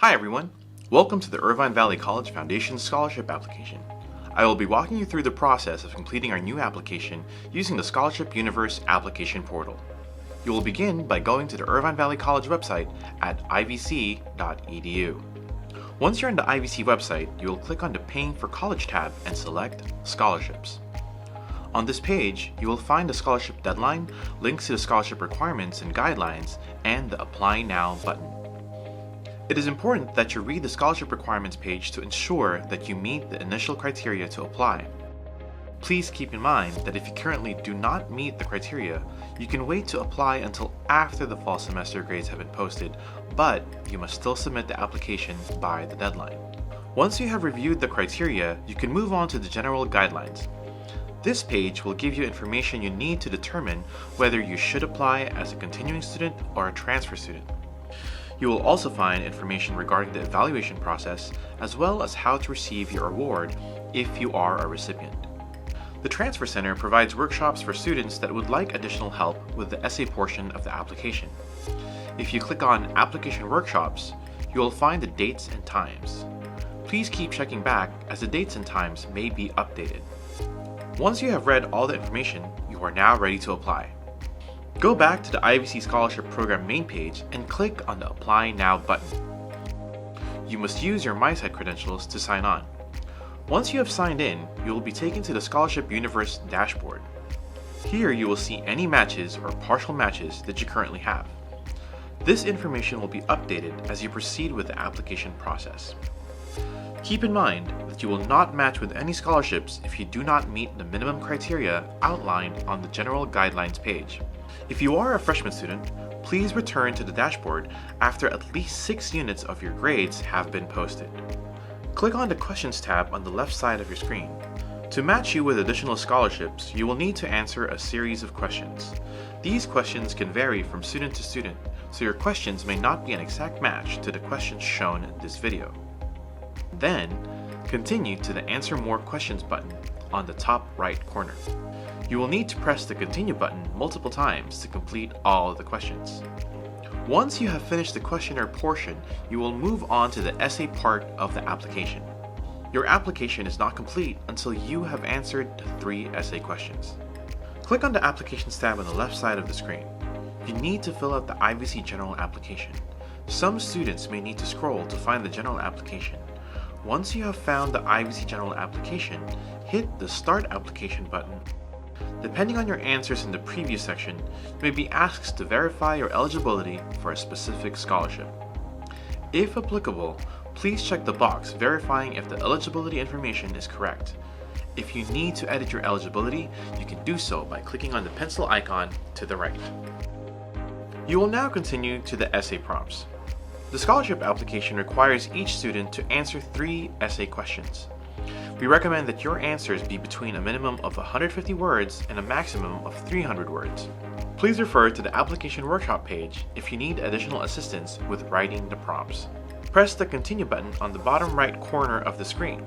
Hi everyone! Welcome to the Irvine Valley College Foundation Scholarship Application. I will be walking you through the process of completing our new application using the Scholarship Universe application portal. You will begin by going to the Irvine Valley College website at ivc.edu. Once you're on the IVC website, you will click on the Paying for College tab and select Scholarships. On this page, you will find the scholarship deadline, links to the scholarship requirements and guidelines, and the Apply Now button. It is important that you read the scholarship requirements page to ensure that you meet the initial criteria to apply. Please keep in mind that if you currently do not meet the criteria, you can wait to apply until after the fall semester grades have been posted, but you must still submit the application by the deadline. Once you have reviewed the criteria, you can move on to the general guidelines. This page will give you information you need to determine whether you should apply as a continuing student or a transfer student. You will also find information regarding the evaluation process, as well as how to receive your award if you are a recipient. The Transfer Center provides workshops for students that would like additional help with the essay portion of the application. If you click on Application Workshops, you will find the dates and times. Please keep checking back as the dates and times may be updated. Once you have read all the information, you are now ready to apply. Go back to the IVC Scholarship Program main page and click on the Apply Now button. You must use your MySite credentials to sign on. Once you have signed in, you will be taken to the Scholarship Universe dashboard. Here you will see any matches or partial matches that you currently have. This information will be updated as you proceed with the application process. Keep in mind that you will not match with any scholarships if you do not meet the minimum criteria outlined on the General Guidelines page. If you are a freshman student, please return to the dashboard after at least 6 units of your grades have been posted. Click on the Questions tab on the left side of your screen. To match you with additional scholarships, you will need to answer a series of questions. These questions can vary from student to student, so your questions may not be an exact match to the questions shown in this video. Then, continue to the Answer More Questions button on the top right corner. You will need to press the Continue button multiple times to complete all of the questions. Once you have finished the questionnaire portion, you will move on to the essay part of the application. Your application is not complete until you have answered the 3 essay questions. Click on the Applications tab on the left side of the screen. You need to fill out the IVC General Application. Some students may need to scroll to find the General Application. Once you have found the IVC General Application, hit the Start Application button. Depending on your answers in the previous section, you may be asked to verify your eligibility for a specific scholarship. If applicable, please check the box verifying if the eligibility information is correct. If you need to edit your eligibility, you can do so by clicking on the pencil icon to the right. You will now continue to the essay prompts. The scholarship application requires each student to answer 3 essay questions. We recommend that your answers be between a minimum of 150 words and a maximum of 300 words. Please refer to the Application Workshop page if you need additional assistance with writing the prompts. Press the Continue button on the bottom right corner of the screen.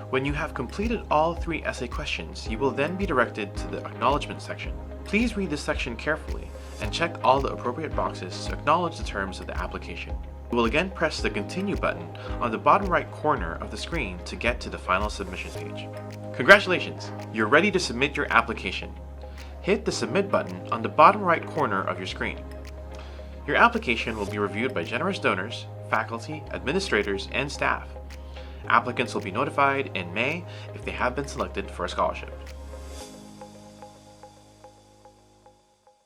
When you have completed all 3 essay questions, you will then be directed to the Acknowledgement section. Please read this section carefully and check all the appropriate boxes to acknowledge the terms of the application. You will again press the Continue button on the bottom right corner of the screen to get to the final submission page. Congratulations! You're ready to submit your application. Hit the Submit button on the bottom right corner of your screen. Your application will be reviewed by generous donors, faculty, administrators, and staff. Applicants will be notified in May if they have been selected for a scholarship.